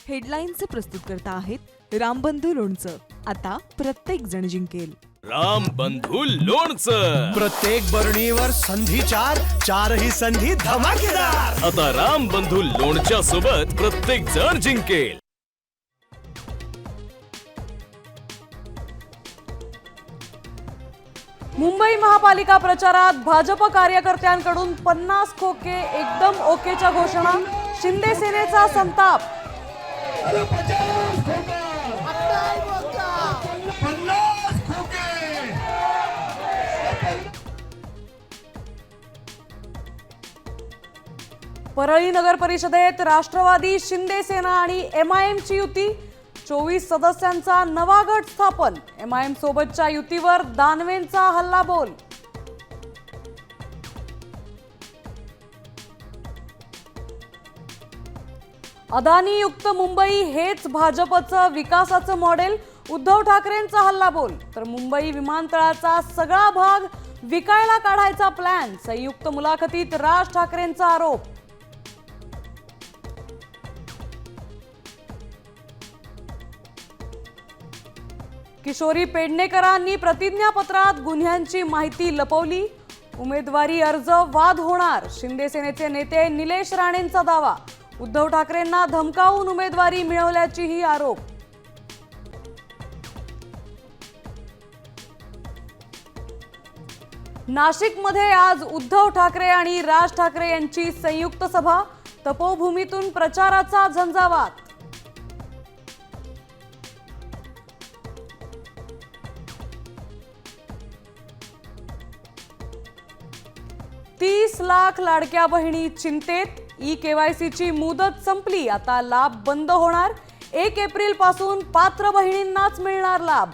हेडलाईन्सचे प्रस्तुतकर्ता आहेत रामबंधू लोणचं. आता प्रत्येक जण जिंकेल. रामबंधू लोणचं. प्रत्येक बरणीवर संधी चार, चारही संधी धमाकेदार. आता रामबंधू लोणच्या सोबत प्रत्येक जण जिंकेल. मुंबई महापालिका प्रचारात भाजप कार्यकर्त्यांकडून 50 खोके एकदम ओकेच्या घोषणा. शिंदे सेनेचा संताप. परळी नगर परिषदेत राष्ट्रवादी, शिंदे सेना आणि MIM ची युती. 24 सदस्यांचा नवा गट स्थापन. MIM सोबतच्या युतीवर दानवेंचा हल्लाबोल. अदानी युक्त मुंबई हेच भाजपचं विकासाचं मॉडेल. उद्धव ठाकरेंचा हल्लाबोल. तर मुंबई विमानतळाचा सगळा भाग विकायला काढायचा प्लॅन. संयुक्त मुलाखतीत राज ठाकरेंचा आरोप. किशोरी पेडणेकरांनी प्रतिज्ञापत्रात गुन्ह्यांची माहिती लपवली. उमेदवारी अर्ज वाद होणार. शिंदे सेनेचे नेते निलेश राणेंचा दावा. उद्धव ठाकरेंना धमकावून उमेदवारी मिळवल्याचीही आरोप. नाशिकमध्ये आज उद्धव ठाकरे आणि राज ठाकरे यांची संयुक्त सभा. तपोभूमीतून प्रचाराचा झंझावात. $30 लाख लाडक्या बहिणी चिंतेत. KYC ची मुदत संपली. आता लाभ बंद होणार. 1 एप्रिल पासून पात्र बहिणींनाच मिळणार लाभ.